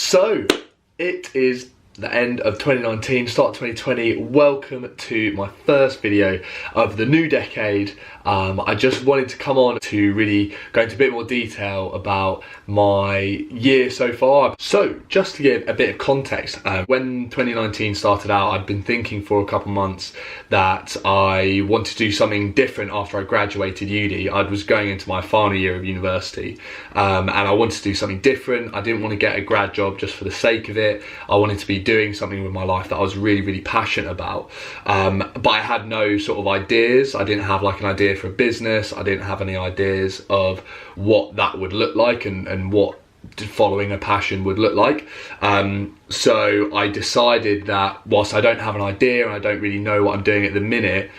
So, it is the end of 2019, start of 2020. Welcome to my first video of the new decade. I just wanted to come on to really go into a bit more detail about my year so far. So, just to give a bit of context, when 2019 started out, I'd been thinking for a couple months that I wanted to do something different after I graduated uni. I was going into my final year of university, and I wanted to do something different. I didn't want to get a grad job just for the sake of it. I wanted to be doing something with my life that I was really passionate about, but I had no sort of ideas. I didn't have like an idea for a business. I didn't have any ideas of what that would look like and what following a passion would look like. So I decided that whilst I don't have an idea and I don't really know what I'm doing at the minute,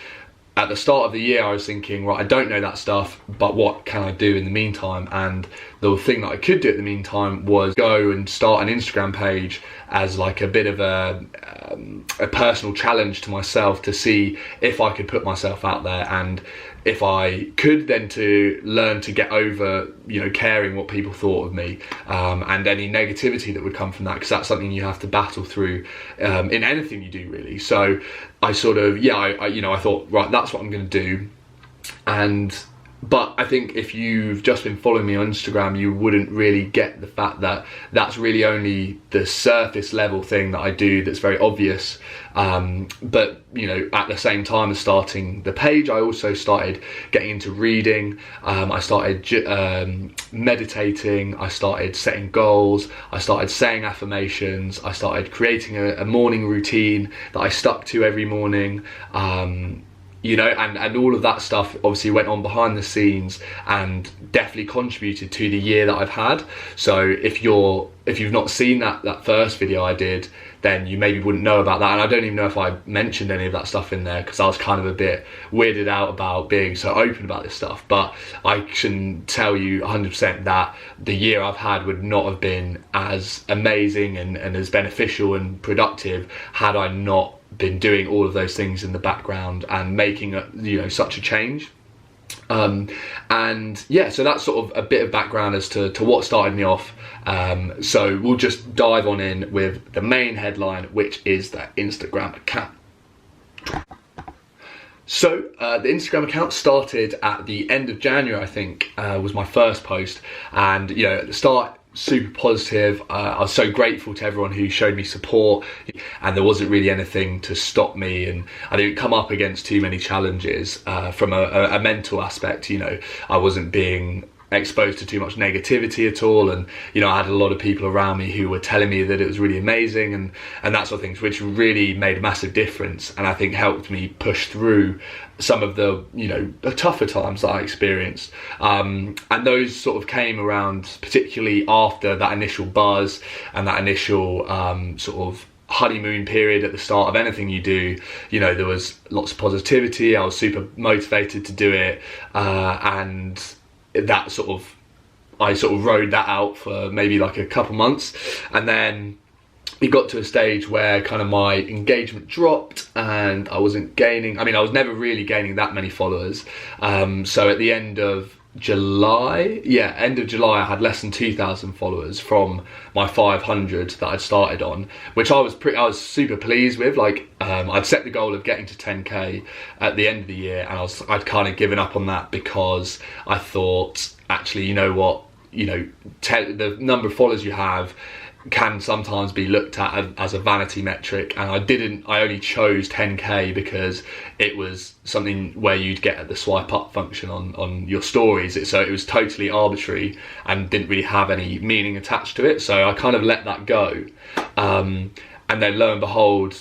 at the start of the year I was thinking, right, I don't know that stuff, but what can I do in the meantime? And the thing that I could do at the meantime was go and start an Instagram page as like a bit of a personal challenge to myself to see if I could put myself out there, and if I could then to learn to get over, caring what people thought of me, and any negativity that would come from that, because that's something you have to battle through in anything you do, really. So I sort of, I thought, right, that's what I'm going to do. But I think if you've just been following me on Instagram, you wouldn't really get the fact that that's really only the surface level thing that I do that's very obvious. But at the same time as starting the page, I also started getting into reading. I started meditating. I started setting goals. I started saying affirmations. I started creating a morning routine that I stuck to every morning. And all of that stuff obviously went on behind the scenes and definitely contributed to the year that I've had. So if you've not seen that first video I did, then you maybe wouldn't know about that. And I don't even know if I mentioned any of that stuff in there, because I was kind of a bit weirded out about being so open about this stuff. But I can tell you 100% that the year I've had would not have been as amazing and as beneficial and productive had I not been doing all of those things in the background and making such a change. So that's sort of a bit of background as to what started me off. So we'll just dive on in with the main headline, which is the Instagram account. So the Instagram account started at the end of January, I think, was my first post. And at the start, super positive. I was so grateful to everyone who showed me support, and there wasn't really anything to stop me, and I didn't come up against too many challenges from a mental aspect. I wasn't being exposed to too much negativity at all, and I had a lot of people around me who were telling me that it was really amazing and that sort of things, which really made a massive difference, and I think helped me push through some of the the tougher times that I experienced, and those sort of came around particularly after that initial buzz and that initial sort of honeymoon period at the start of anything you do. There was lots of positivity. I was super motivated to do it, and that I sort of rode that out for maybe like a couple months, and then it got to a stage where kind of my engagement dropped and I wasn't gaining. I was never really gaining that many followers. So at the end of July, I had less than 2,000 followers from my 500 that I'd started on, which I was super pleased with. I'd set the goal of getting to 10k at the end of the year, and I'd kind of given up on that because I thought, actually, the number of followers you have can sometimes be looked at as a vanity metric, and I only chose 10k because it was something where you'd get the swipe up function on your stories, so it was totally arbitrary and didn't really have any meaning attached to it. So I kind of let that go, and then lo and behold,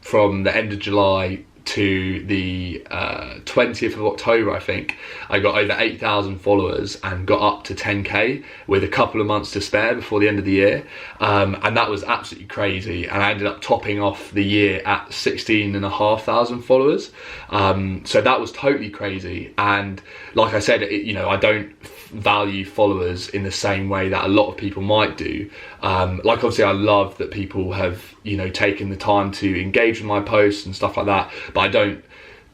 from the end of July to the 20th of October, I think, I got over 8,000 followers and got up to 10k with a couple of months to spare before the end of the year, and that was absolutely crazy, and I ended up topping off the year at 16,500 followers. So that was totally crazy, and like I said, I don't value followers in the same way that a lot of people might do. Obviously I love that people have taken the time to engage with my posts and stuff like that, but I don't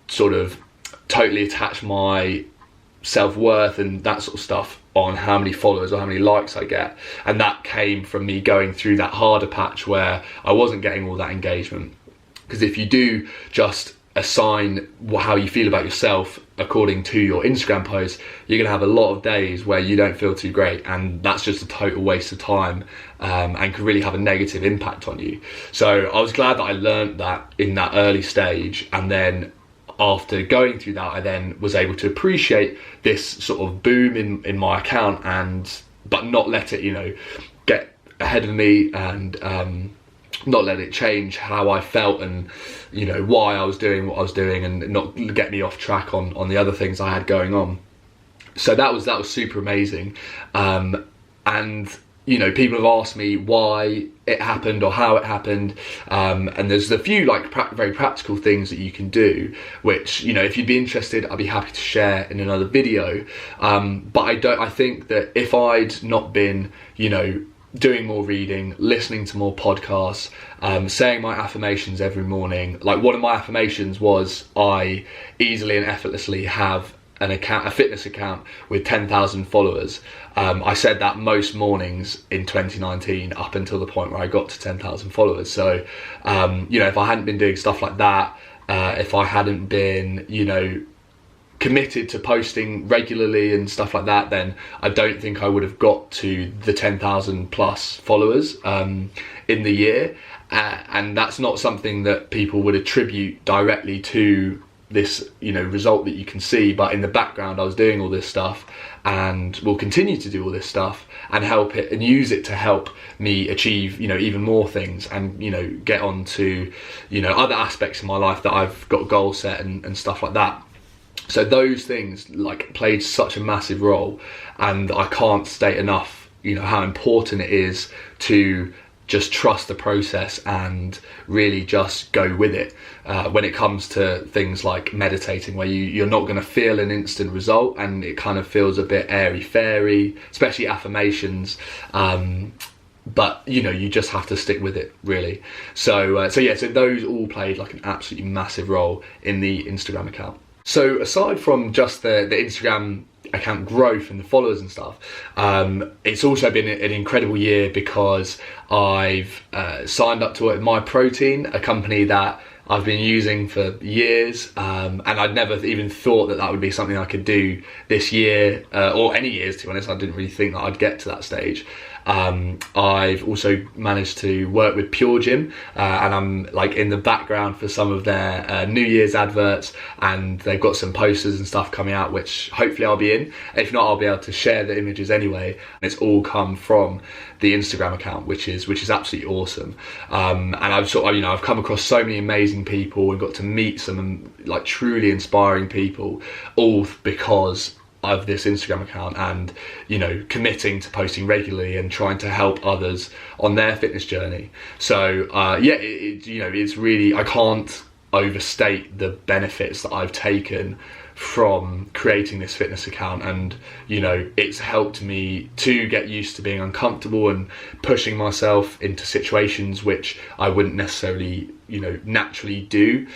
sort of totally attach my self-worth and that sort of stuff on how many followers or how many likes I get. And that came from me going through that harder patch where I wasn't getting all that engagement. Because if you do just assign how you feel about yourself according to your Instagram posts, you're gonna have a lot of days where you don't feel too great, and that's just a total waste of time, and can really have a negative impact on you. So I was glad that I learned that in that early stage, and then after going through that, I then was able to appreciate this sort of boom in my account, but not let it, get ahead of me, and not let it change how I felt and why I was doing what I was doing, and not get me off track on the other things I had going on. So that was super amazing, and people have asked me why it happened or how it happened, and there's a few very practical things that you can do, which if you'd be interested, I'd be happy to share in another video. But I think that if I'd not been doing more reading, listening to more podcasts, saying my affirmations every morning, like one of my affirmations was I easily and effortlessly have a fitness account with 10,000 followers. I said that most mornings in 2019 up until the point where I got to 10,000 followers. So if I hadn't been doing stuff like that, if I hadn't been committed to posting regularly and stuff like that, then I don't think I would have got to the 10,000 plus followers in the year, and that's not something that people would attribute directly to this result that you can see, but in the background I was doing all this stuff, and will continue to do all this stuff and use it to help me achieve even more things, and get on to other aspects of my life that I've got goals set and stuff like that. So those things played such a massive role, and I can't state enough how important it is to just trust the process and really just go with it when it comes to things like meditating, where you're not going to feel an instant result, and it kind of feels a bit airy-fairy, especially affirmations, but you just have to stick with it, really. So those all played an absolutely massive role in the Instagram account. So aside from just the Instagram account growth and the followers and stuff, it's also been an incredible year because I've signed up to MyProtein, a company that I've been using for years, and I'd never even thought that would be something I could do this year, or any years, to be honest. I didn't really think that I'd get to that stage. I've also managed to work with Pure Gym, and I'm in the background for some of their New Year's adverts, and they've got some posters and stuff coming out which hopefully I'll be in. If not, I'll be able to share the images anyway, and it's all come from the Instagram account, which is absolutely awesome. And I've I've come across so many amazing people and got to meet some truly inspiring people, all because of this Instagram account, and committing to posting regularly and trying to help others on their fitness journey. So it's really, I can't overstate the benefits that I've taken from creating this fitness account, and it's helped me to get used to being uncomfortable and pushing myself into situations which I wouldn't necessarily naturally do.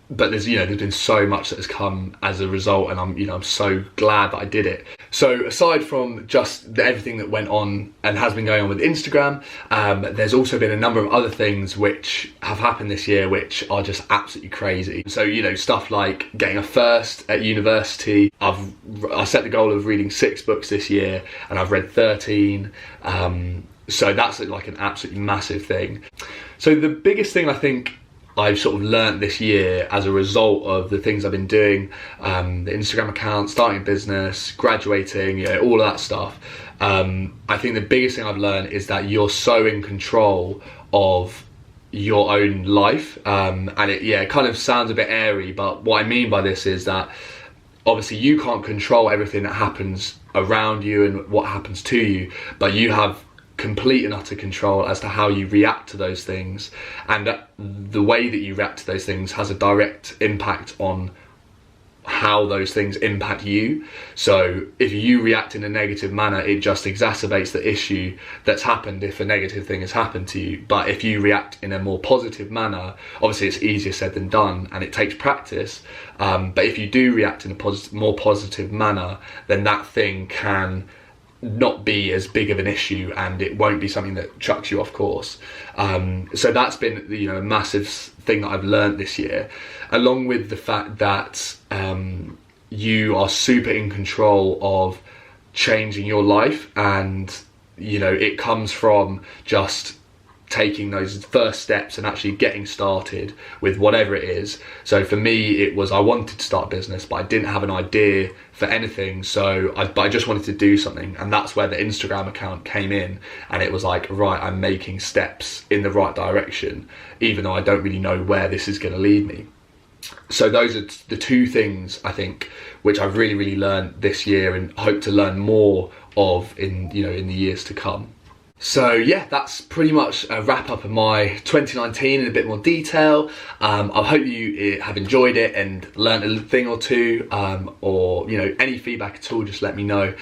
But there's been so much that has come as a result, and I'm so glad that I did it. So aside from just everything that went on and has been going on with Instagram, there's also been a number of other things which have happened this year which are just absolutely crazy. So stuff like getting a first at university. I set the goal of reading 6 books this year, and I've read 13. So that's an absolutely massive thing. So the biggest thing I think I've sort of learnt this year as a result of the things I've been doing, the Instagram account, starting a business, graduating, all of that stuff. I think the biggest thing I've learned is that you're so in control of your own life. And it kind of sounds a bit airy, but what I mean by this is that obviously you can't control everything that happens around you and what happens to you, but you have complete and utter control as to how you react to those things, and the way that you react to those things has a direct impact on how those things impact you. So if you react in a negative manner, it just exacerbates the issue that's happened if a negative thing has happened to you. But if you react in a more positive manner, obviously it's easier said than done, and it takes practice, but if you do react in a more positive manner, then that thing can not be as big of an issue, and it won't be something that chucks you off course. So that's been, you know, a massive thing that I've learned this year, along with the fact that you are super in control of changing your life, and you know, it comes from just taking those first steps and actually getting started with whatever it is. So for me, it was, I wanted to start a business, but I didn't have an idea for anything, so I just wanted to do something, and that's where the Instagram account came in. And it was like, right, I'm making steps in the right direction, even though I don't really know where this is going to lead me. So those are the two things, I think, which I've really learned this year, and hope to learn more of in, you know, in the years to come. So yeah, that's pretty much a wrap up of my 2019 in a bit more detail. I hope you have enjoyed it and learned a thing or two, or you know, any feedback at all, just let me know.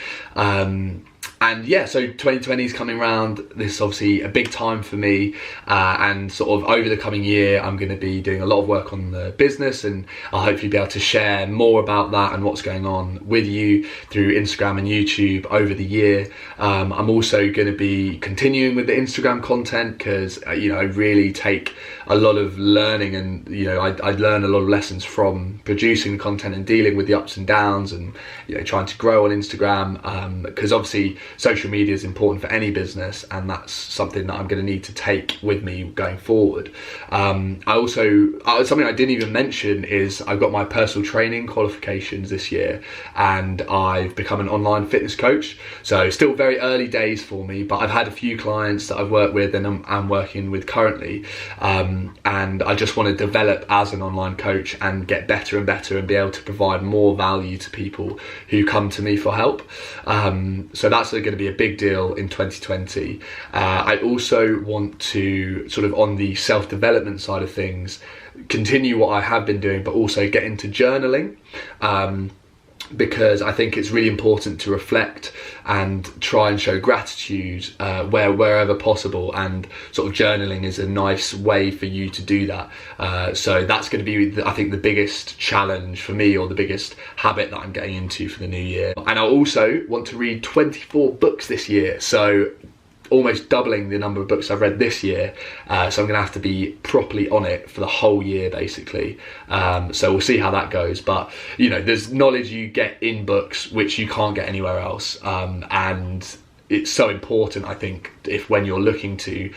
And yeah, so 2020 is coming around. This is obviously a big time for me, and sort of over the coming year, I'm going to be doing a lot of work on the business, and I'll hopefully be able to share more about that and what's going on with you through Instagram and YouTube over the year. I'm also going to be continuing with the Instagram content, because you know, I really take a lot of learning, and you know, I learn a lot of lessons from producing the content and dealing with the ups and downs, and you know, trying to grow on Instagram, because obviously social media is important for any business, and that's something that I'm going to need to take with me going forward. I also, something I didn't even mention is I've got my personal training qualifications this year, and I've become an online fitness coach. So still very early days for me, but I've had a few clients that I've worked with and I'm working with currently, and I just want to develop as an online coach and get better and better and be able to provide more value to people who come to me for help. So that's going to be a big deal in 2020. I also want to, sort of on the self-development side of things, continue what I have been doing, but also get into journaling, because I think it's really important to reflect and try and show gratitude wherever possible, and sort of journaling is a nice way for you to do that. So that's going to be, I think, the biggest challenge for me, or the biggest habit that I'm getting into for the new year. And I also want to read 24 books this year, so almost doubling the number of books I've read this year. So I'm going to have to be properly on it for the whole year, basically. So we'll see how that goes. But you know, there's knowledge you get in books which you can't get anywhere else, and it's so important, I think, if when you're looking to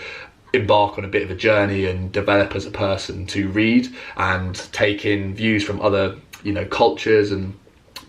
embark on a bit of a journey and develop as a person, to read and take in views from other, you know, cultures and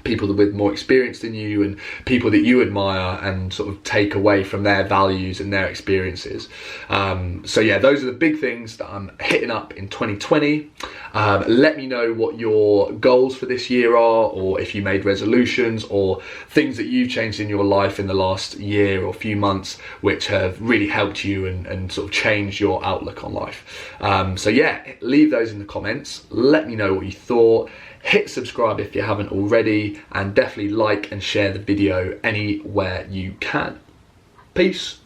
people with more experience than you, and people that you admire, and sort of take away from their values and their experiences. So yeah, those are the big things that I'm hitting up in 2020. Let me know what your goals for this year are, or if you made resolutions or things that you've changed in your life in the last year or few months which have really helped you and sort of changed your outlook on life. So yeah, leave those in the comments. Let me know what you thought. Hit subscribe if you haven't already, and definitely like and share the video anywhere you can. Peace.